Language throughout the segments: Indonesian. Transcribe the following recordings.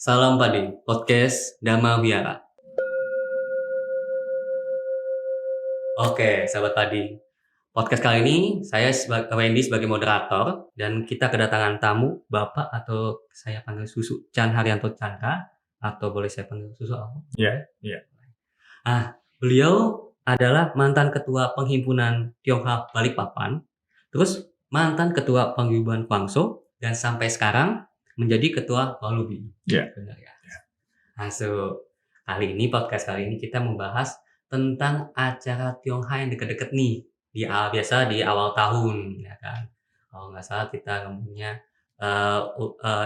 Salam Padi, podcast Dhamma Wihara. Oke, sahabat Padi. Podcast kali ini saya Wendy sebagai moderator dan kita kedatangan tamu Bapak atau saya panggil Susu Chan Haryanto Chandra atau boleh saya panggil Susu apa? Iya. Beliau adalah mantan ketua penghimpunan Tionghoa Balikpapan, terus mantan ketua paguyuban Guangzhou dan sampai sekarang menjadi ketua Walubi. Iya. Benar ya. Kali ini podcast kali ini kita membahas tentang acara Tionghoa yang deket-deket nih biasa di awal tahun, ya kan? Kalau nggak salah kita ngomongnya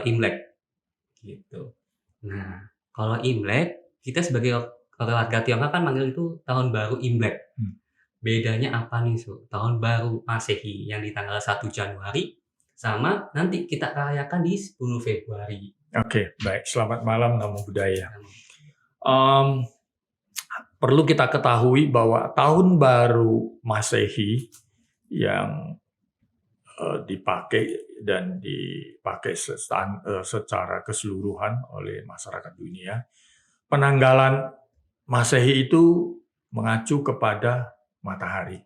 Imlek, gitu. Nah, kalau Imlek kita sebagai warga Tionghoa kan manggil itu tahun baru Imlek. Bedanya apa nih, tahun baru Masehi yang di tanggal 1 Januari sama nanti kita rayakan di 10 Februari. Oke, baik. Selamat malam, Namo Buddhaya. Perlu kita ketahui bahwa tahun baru Masehi yang dipakai secara keseluruhan oleh masyarakat dunia, penanggalan Masehi itu mengacu kepada matahari.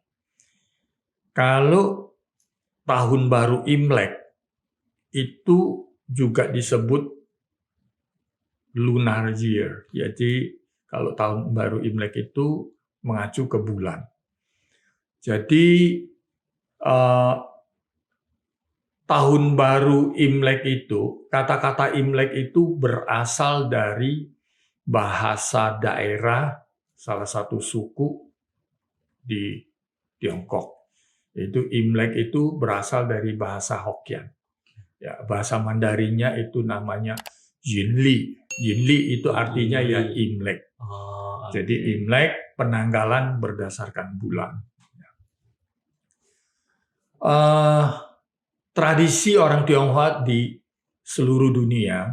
Kalau tahun baru Imlek itu juga disebut lunar year, jadi kalau tahun baru Imlek itu mengacu ke bulan. Jadi tahun baru Imlek itu, kata-kata Imlek itu berasal dari bahasa daerah salah satu suku di Tiongkok. Itu Imlek itu berasal dari bahasa Hokkien. Ya, bahasa Mandarinnya itu namanya Yinli. Yinli itu artinya ya Imlek. Jadi Imlek penanggalan berdasarkan bulan. Tradisi orang Tionghoa di seluruh dunia,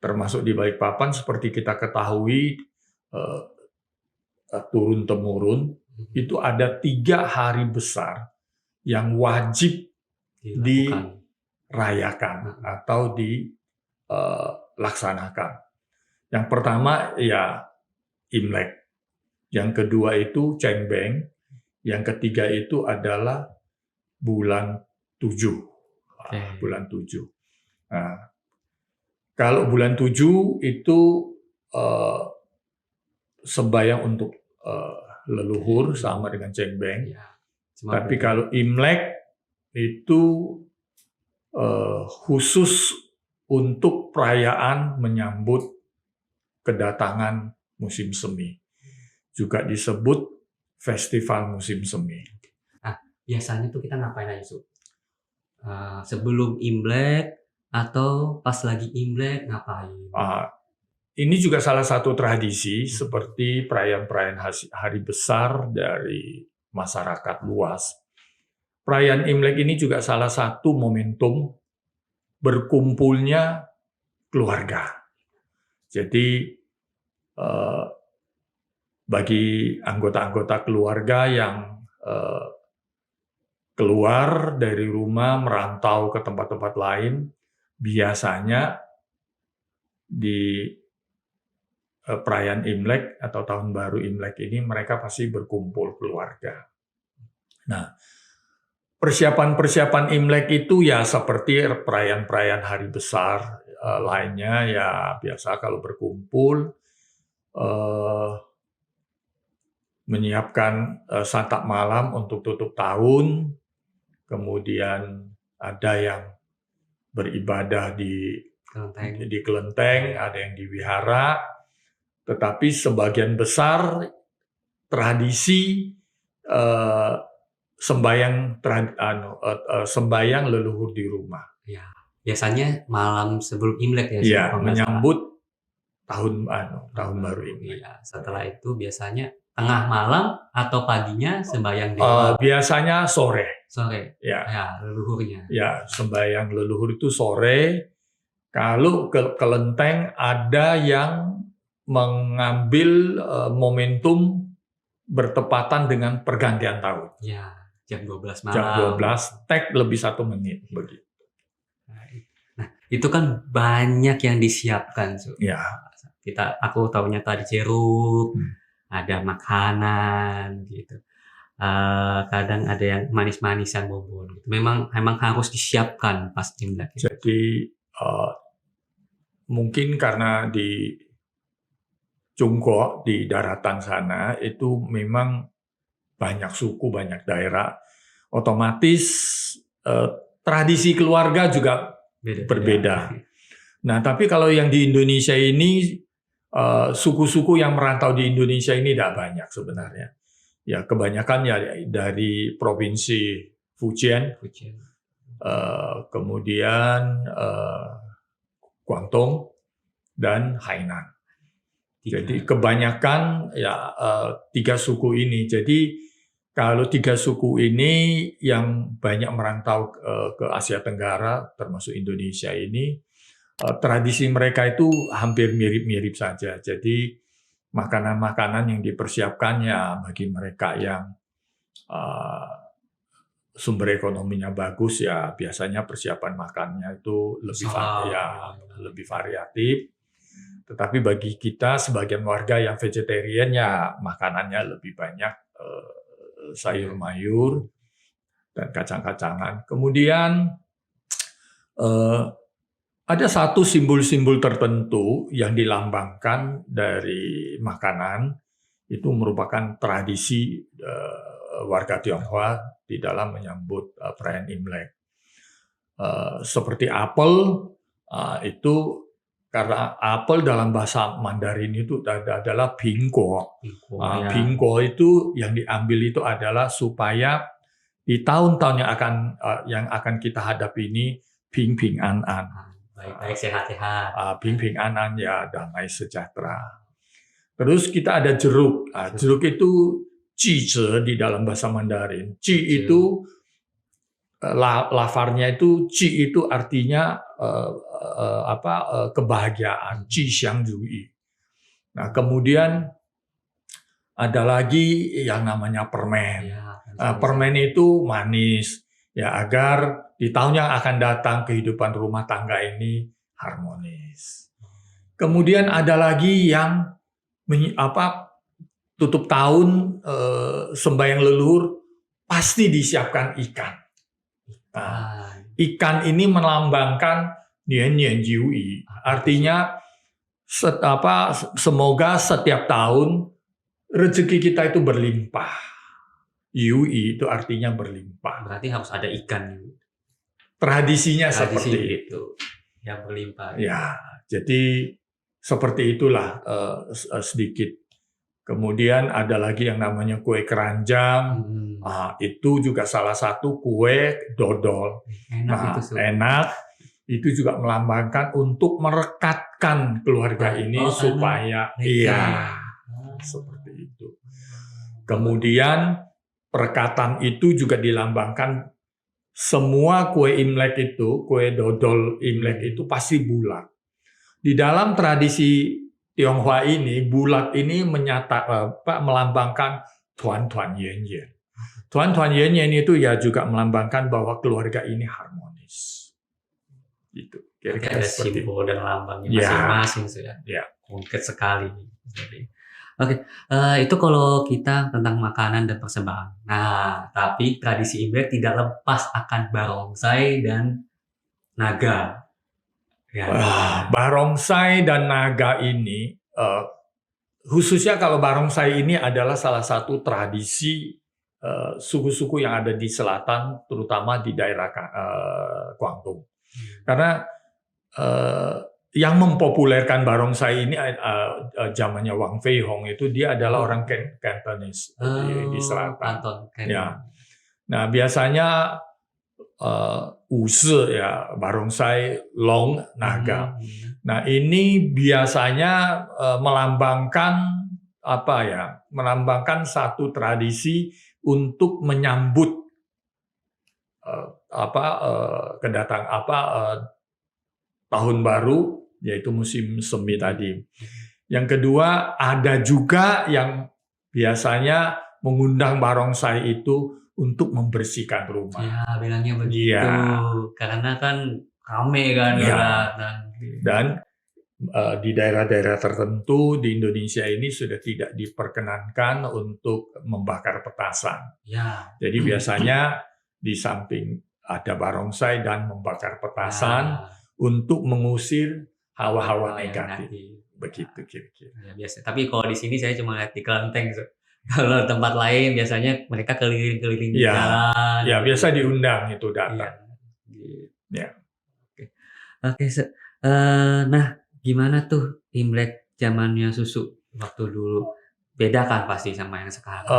termasuk di Balikpapan, seperti kita ketahui turun-temurun, itu ada 3 hari besar yang wajib dirayakan atau dilaksanakan. Yang pertama ya Imlek, yang kedua itu Cengbeng, yang ketiga itu adalah bulan 7. Bulan 7. Nah, kalau bulan 7 itu sembahyang untuk leluhur sama dengan Cengbeng. Tapi kalau Imlek itu khusus untuk perayaan menyambut kedatangan musim semi. Juga disebut festival musim semi. Nah, biasanya tuh kita ngapain aja, Su? Sebelum Imlek atau pas lagi Imlek ngapain? Ini juga salah satu tradisi seperti perayaan-perayaan hari besar dari masyarakat luas. Perayaan Imlek ini juga salah satu momentum berkumpulnya keluarga. Jadi bagi anggota-anggota keluarga yang keluar dari rumah merantau ke tempat-tempat lain, biasanya di perayaan Imlek atau tahun baru Imlek ini mereka pasti berkumpul keluarga. Nah, persiapan-persiapan Imlek itu ya seperti perayaan-perayaan hari besar lainnya, ya biasa kalau berkumpul menyiapkan santap malam untuk tutup tahun, kemudian ada yang beribadah di kelenteng, ada yang di wihara, tetapi sebagian besar tradisi sembahyang leluhur di rumah. Ya, biasanya malam sebelum Imlek ya. Ya, menyambut tahun baru Imlek. Ya, setelah itu biasanya tengah malam atau paginya sembahyang biasanya sore. Sore. Ya, leluhurnya. Ya, sembahyang leluhur itu sore. Kalau ke kelenteng ada yang mengambil momentum bertepatan dengan pergantian tahun. Ya, jam 12 malam. Jam 12, tek lebih 1 menit begitu. Nah, Itu kan banyak yang disiapkan, Su. Ya. Aku taunya tadi jeruk, ada makanan gitu. Kadang ada yang manis-manisan bubur gitu. Memang harus disiapkan pas Imlek. Jadi mungkin karena di Chungkok di daratan sana itu memang banyak suku, banyak daerah, otomatis tradisi keluarga juga berbeda. Nah, tapi kalau yang di Indonesia ini suku-suku yang merantau di Indonesia ini tidak banyak sebenarnya. Ya, kebanyakan ya dari provinsi Fujian, kemudian Guangdong dan Hainan. Jadi kebanyakan ya 3 suku ini. Jadi kalau 3 suku ini yang banyak merantau ke Asia Tenggara, termasuk Indonesia ini, tradisi mereka itu hampir mirip-mirip saja. Jadi makanan-makanan yang dipersiapkan ya bagi mereka yang sumber ekonominya bagus ya biasanya persiapan makannya itu lebih variatif. Tetapi bagi kita sebagian warga yang vegetarian ya makanannya lebih banyak sayur mayur dan kacang-kacangan. Kemudian ada satu simbol-simbol tertentu yang dilambangkan dari makanan itu merupakan tradisi warga Tionghoa di dalam menyambut perayaan Imlek. Seperti apel itu. Karena apel dalam bahasa Mandarin itu adalah bingko. Bingko itu yang diambil itu adalah supaya di tahun-tahun yang akan kita hadapi ini ping an an. Baik sehat-sehat. Ping an an ya damai sejahtera. Terus kita ada jeruk. Jeruk itu ji di dalam bahasa Mandarin. Ji itu lafarnya itu ji itu artinya kebahagiaan, ji xiang zui. Nah, kemudian ada lagi yang namanya permen. Permen itu manis ya agar di tahun yang akan datang kehidupan rumah tangga ini harmonis. Kemudian ada lagi yang tutup tahun sembahyang leluhur pasti disiapkan ikan. Ikan ini melambangkan nian jiwi, artinya semoga setiap tahun rezeki kita itu berlimpah. Yui itu artinya berlimpah. Berarti harus ada ikan. Tradisinya seperti itu. Yang berlimpah. Ya, jadi seperti itulah sedikit. Kemudian ada lagi yang namanya kue keranjang. Itu juga salah satu kue dodol. Enak. Itu juga melambangkan untuk merekatkan keluarga ini supaya seperti itu. Kemudian perekatan itu juga dilambangkan semua kue Imlek itu, kue dodol Imlek itu pasti bulat. Di dalam tradisi Tionghoa ini, bulat ini melambangkan tuan-tuan yen-yen. Tuan-tuan yen-yen itu ya juga melambangkan bahwa keluarga ini harmonis. Gitu. Kira-kira seperti simbol dan lambangnya masing-masing sudah. Ya. Konkret sekali. Oke, itu kalau kita tentang makanan dan persembahan. Nah, tapi tradisi Imlek tidak lepas akan barongsai dan naga. Barongsai dan naga ini, khususnya kalau barongsai ini adalah salah satu tradisi suku-suku yang ada di selatan, terutama di daerah Guangdong. Karena yang mempopulerkan barongsai ini zamannya Wang Feihong itu dia adalah orang Cantonese di selatan. Ya. Nah biasanya use ya barongsai long naga. Nah ini biasanya melambangkan melambangkan satu tradisi untuk menyambut tahun baru, yaitu musim semi tadi. Yang kedua, ada juga yang biasanya mengundang barongsai itu untuk membersihkan rumah. Ya, bilangnya begitu. Ya. Karena kan rame kan Iya. datang. Dan di daerah-daerah tertentu di Indonesia ini sudah tidak diperkenankan untuk membakar petasan. Ya. Jadi biasanya di samping ada barongsai dan membakar petasan untuk mengusir hawa-hawa negatif. Begitu kira-kira. Ya, biasa. Tapi kalau di sini saya cuma lihat di kelenteng. Kalau tempat lain biasanya mereka keliling-keliling Ya, jalan. ya biasa diundang itu datang. Ya. Ya. Oke. Nah, gimana tuh Imlek zamannya Susu waktu dulu? Beda kan pasti sama yang sekarang.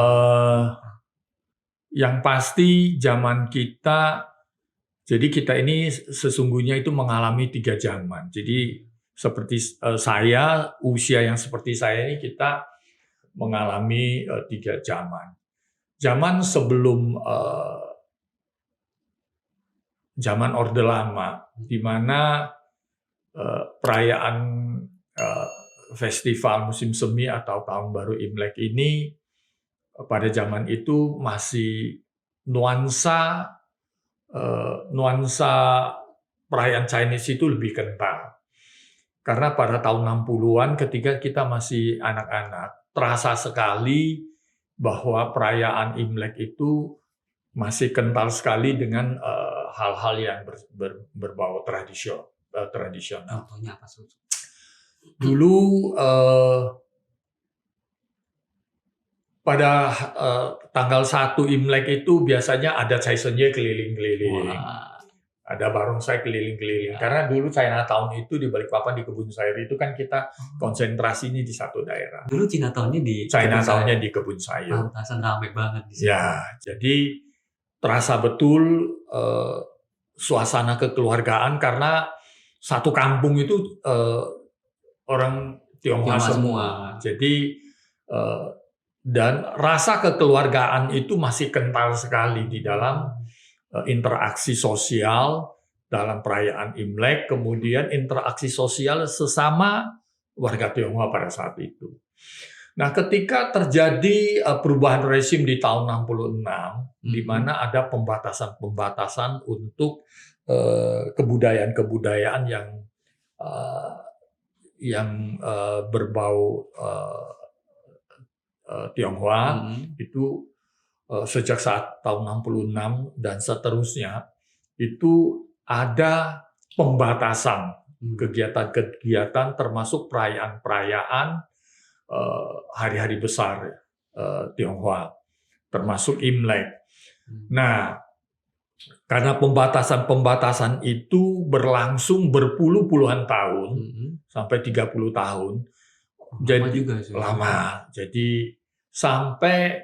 Yang pasti zaman kita, jadi kita ini sesungguhnya itu mengalami 3 zaman. Jadi seperti saya, usia yang seperti saya ini kita mengalami 3 zaman. Zaman sebelum zaman Orde Lama, di mana perayaan festival musim semi atau tahun baru Imlek ini pada zaman itu masih nuansa perayaan Chinese itu lebih kental. Karena pada tahun 60-an ketika kita masih anak-anak, terasa sekali bahwa perayaan Imlek itu masih kental sekali dengan hal-hal yang berbau tradisional. Contohnya apa, Susu? Dulu pada tanggal 1 Imlek itu biasanya ada Caisenye keliling-keliling. Ada barongsai keliling-keliling. Karena dulu Chinatown itu di Balikpapan di Kebun Sayur itu kan kita konsentrasinya di satu daerah. Dulu Chinatown-nya di Kebun Sayur. Pantasan ramai banget di sini. Ya, jadi terasa betul suasana kekeluargaan karena satu kampung itu orang Tionghoa semua. Jadi dan rasa kekeluargaan itu masih kental sekali di dalam interaksi sosial dalam perayaan Imlek, kemudian interaksi sosial sesama warga Tionghoa pada saat itu. Nah, ketika terjadi perubahan rezim di tahun 66, di mana ada pembatasan-pembatasan untuk kebudayaan-kebudayaan yang berbau Tionghoa, itu sejak saat tahun 66 dan seterusnya, itu ada pembatasan kegiatan-kegiatan termasuk perayaan-perayaan hari-hari besar Tionghoa, termasuk Imlek. Nah, karena pembatasan-pembatasan itu berlangsung berpuluh-puluhan tahun, sampai 30 tahun, jadi juga sih. lama. Jadi sampai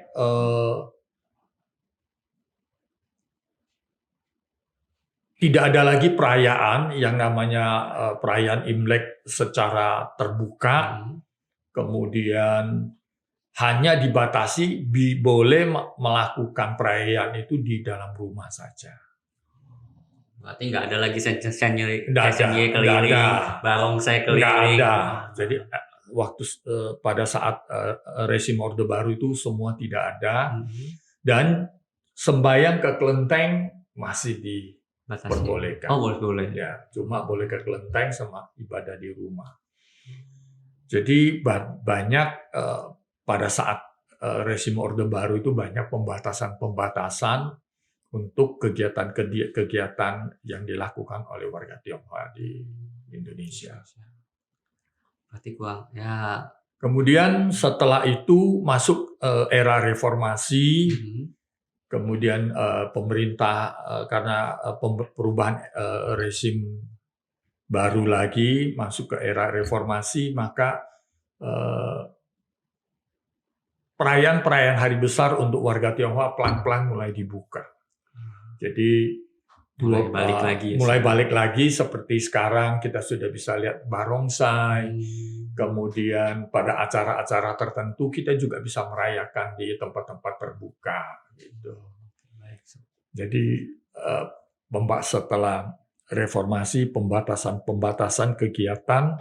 tidak ada lagi perayaan yang namanya perayaan Imlek secara terbuka. Kemudian hanya dibatasi boleh melakukan perayaan itu di dalam rumah saja. Berarti nggak ada lagi Caisenye keliling, barongsai keliling. Nggak ada. Jadi waktu pada saat rezim Orde Baru itu semua tidak ada. Dan sembahyang ke kelenteng masih diperbolehkan. Oh, boleh. Ya, cuma boleh ke kelenteng sama ibadah di rumah. Jadi banyak pada saat rezim Orde Baru itu banyak pembatasan-pembatasan untuk kegiatan-kegiatan yang dilakukan oleh warga Tionghoa di Indonesia. Berarti kurang ya. Kemudian setelah itu masuk era reformasi, kemudian pemerintah karena perubahan rezim baru lagi masuk ke era reformasi, maka perayaan-perayaan hari besar untuk warga Tionghoa pelan-pelan mulai dibuka. Jadi mulai balik lagi seperti sekarang kita sudah bisa lihat barongsai. Kemudian pada acara-acara tertentu kita juga bisa merayakan di tempat-tempat terbuka gitu. Jadi setelah reformasi pembatasan kegiatan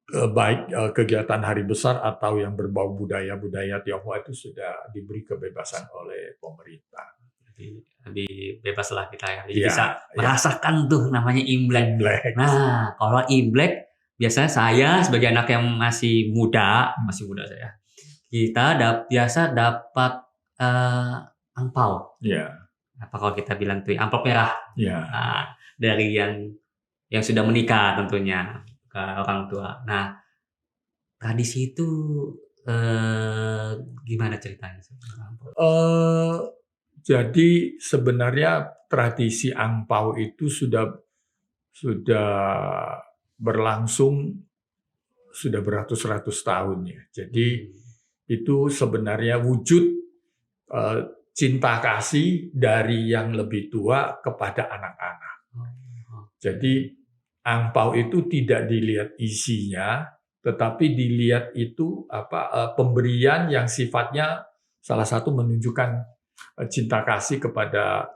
baik kegiatan hari besar atau yang berbau budaya Tionghoa itu sudah diberi kebebasan oleh pemerintah. lebih bebas lah kita ya. Jadi Iya, bisa iya. merasakan tuh namanya Imlek. Imlek. Nah, kalau Imlek biasanya saya sebagai anak yang masih muda saya, kita biasa dapat angpau. Iya, Apa kalau kita bilang tuh amplop merah. iya. Nah, dari yang sudah menikah tentunya ke orang tua. Nah, tradisi itu gimana ceritanya? Jadi sebenarnya tradisi angpau itu sudah berlangsung sudah beratus-ratus tahun ya. Jadi itu sebenarnya wujud cinta kasih dari yang lebih tua kepada anak-anak. Jadi angpau itu tidak dilihat isinya, tetapi dilihat itu pemberian yang sifatnya salah satu menunjukkan cinta kasih kepada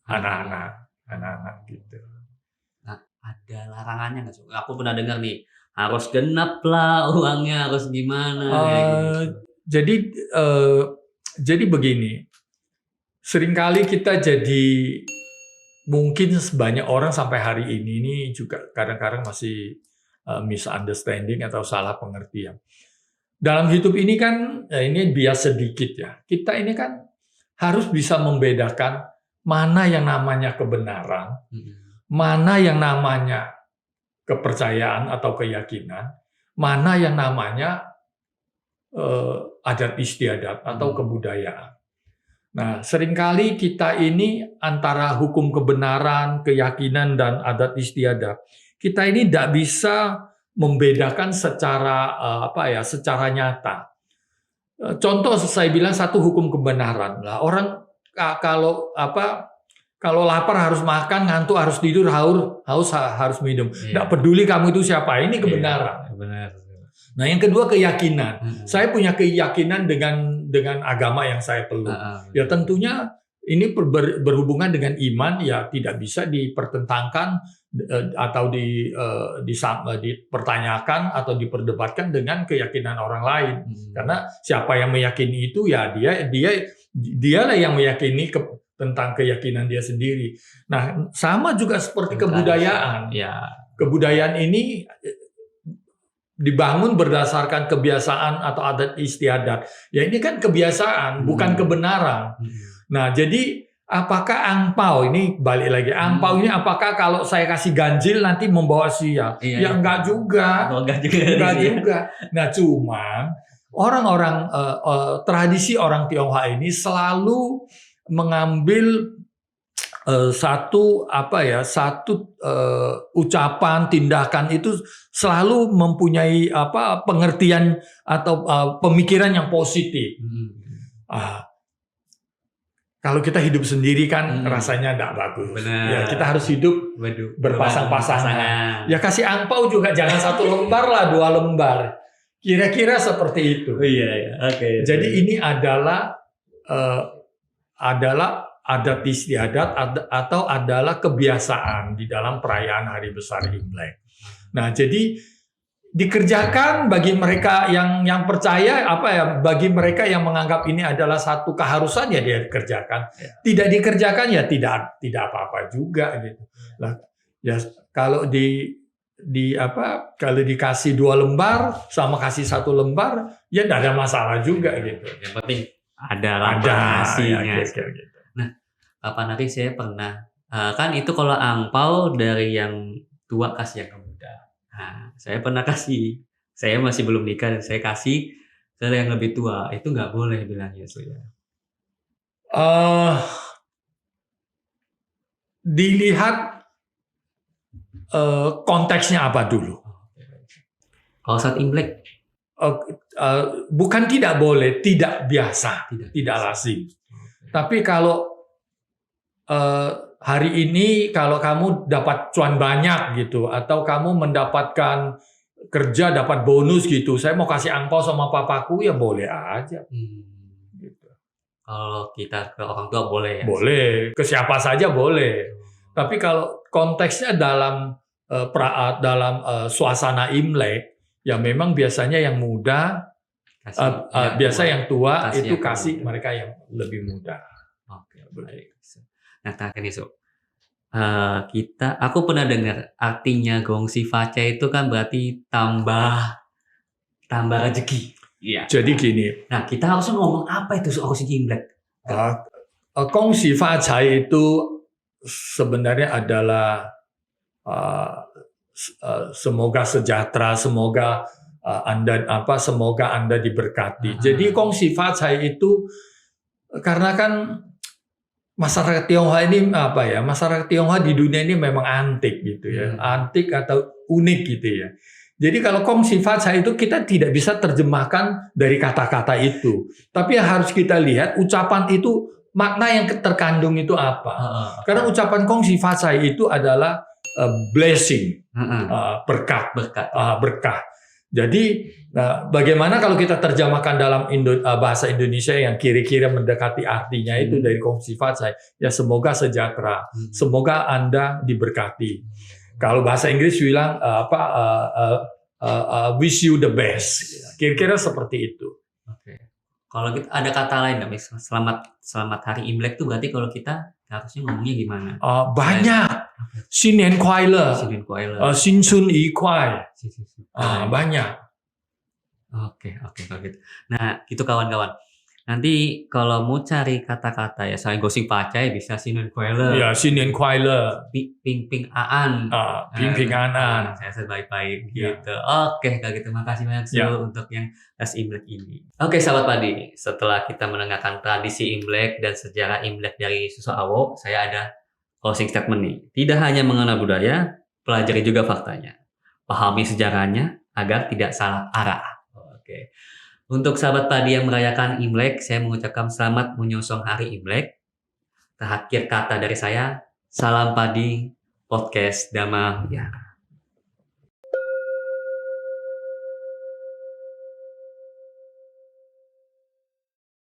anak-anak gitu. Nah, ada larangannya nggak? Aku pernah dengar nih, harus genap lah uangnya, harus gimana. Gitu. Jadi begini, seringkali kita mungkin sebanyak orang sampai hari ini juga kadang-kadang masih misunderstanding atau salah pengertian. Dalam hidup ini kan, ini bias sedikit ya, kita ini kan harus bisa membedakan mana yang namanya kebenaran, mana yang namanya kepercayaan atau keyakinan, mana yang namanya adat istiadat atau kebudayaan. Nah, seringkali kita ini antara hukum kebenaran, keyakinan, dan adat istiadat, kita ini tidak bisa membedakan secara secara nyata. Contoh saya bilang satu hukum kebenaran lah, orang kalau lapar harus makan, ngantuk harus tidur, haus harus minum. Tidak peduli kamu itu siapa, ini kebenaran. Benar. Nah, yang kedua keyakinan. Saya punya keyakinan dengan agama yang saya peluk. Ya tentunya ini berhubungan dengan iman, ya tidak bisa dipertentangkan atau dipertanyakan atau diperdebatkan dengan keyakinan orang lain. Karena siapa yang meyakini itu, ya dialah yang meyakini tentang keyakinan dia sendiri. Nah, sama juga seperti kebudayaan. Ya. Kebudayaan ini dibangun berdasarkan kebiasaan atau adat istiadat. Ya ini kan kebiasaan, bukan kebenaran. Nah, jadi apakah angpau ini balik lagi? Angpau ini apakah kalau saya kasih ganjil nanti membawa sial? Ya enggak juga. Enggak juga. Nah, cuman orang-orang tradisi orang Tionghoa ini selalu mengambil satu ucapan, tindakan itu selalu mempunyai pengertian atau pemikiran yang positif. Kalau kita hidup sendiri kan rasanya tidak bagus. Benar. Ya kita harus hidup berpasang-pasangan. Ya kasih angpau juga jangan 1 lembar lah, 2 lembar. Kira-kira seperti itu. Iya. Oke. Jadi ini adalah adat istiadat atau adalah kebiasaan di dalam perayaan Hari Besar Imlek. Nah, jadi dikerjakan bagi mereka yang percaya, bagi mereka yang menganggap ini adalah satu keharusan, ya dia kerjakan. Tidak dikerjakan ya tidak apa-apa juga gitu. Nah, ya kalau kalau dikasih 2 lembar sama kasih 1 lembar ya tidak ada masalah juga gitu. Yang penting ada nasinya. Gitu. Nah, kapan hari saya pernah kan itu kalau angpau dari yang tua kasih yang muda. Nah, saya pernah kasih. Saya masih belum nikah dan saya kasih ke yang lebih tua. Itu nggak boleh bilangnya saya. Dilihat konteksnya apa dulu. Kalau saat Imlek bukan tidak boleh, tidak biasa, tidak lazim. Tapi kalau hari ini kalau kamu dapat cuan banyak gitu, atau kamu mendapatkan kerja dapat bonus gitu, saya mau kasih angpau sama papaku, ya boleh aja. Gitu. Kalau kita ke orang tua boleh ya? Boleh, ke siapa saja boleh. Tapi kalau konteksnya dalam suasana Imlek, ya memang biasanya yang muda, yang tua itu kasih mereka yang lebih muda. Oke, baik. Nah, terakhir nih, Su. Aku pernah dengar artinya gongsi faca itu kan berarti tambah tambah rezeki. Iya. Jadi gini, Nah, kita harusnya ngomong apa itu soal si Imlek? Gongxi Fa Cai itu sebenarnya adalah semoga sejahtera, semoga semoga Anda diberkati. Jadi Gongxi Fa Cai itu karena kan masyarakat Tionghoa ini masyarakat Tionghoa di dunia ini memang antik gitu ya, antik atau unik gitu ya. Jadi kalau Gongxi Fa Cai itu kita tidak bisa terjemahkan dari kata-kata itu, tapi yang harus kita lihat ucapan itu makna yang terkandung itu apa. Karena ucapan Gongxi Fa Cai itu adalah blessing, berkat. Berkah. Jadi bagaimana kalau kita terjemahkan dalam bahasa Indonesia yang kira-kira mendekati artinya itu dari Gongxi Fa Cai, ya semoga sejahtera, semoga Anda diberkati. Kalau bahasa Inggris bilang wish you the best, kira-kira seperti itu. Oke. Kalau kita ada kata lain nggak, selamat hari Imlek tuh berarti kalau kita harusnya ngomongnya gimana? Banyak. Xin Nian Kuai Le, Xin Sun Yi Kuai, banyak. Oke, kalau gitu. Nah, itu kawan-kawan. Nanti kalau mau cari kata-kata ya selain Gongxi Fa Cai bisa Xin Nian Kuai Le. Ya, Xin Nian Kuai Le. Ping Ping Aan. Ping Ping Aan. Saya baik-baik gitu. Oke, kalau gitu makasih banyak untuk yang les Imlek ini. Oke, sahabat padi, setelah kita mendengarkan tradisi Imlek dan sejarah Imlek dari Susu Awo, saya ada closing statement nih. Tidak hanya mengenal budaya, pelajari juga faktanya. Pahami sejarahnya agar tidak salah arah. Oke. Untuk sahabat padi yang merayakan Imlek, saya mengucapkan selamat menyongsong hari Imlek. Terakhir kata dari saya, salam padi, podcast Dhamma Wihara.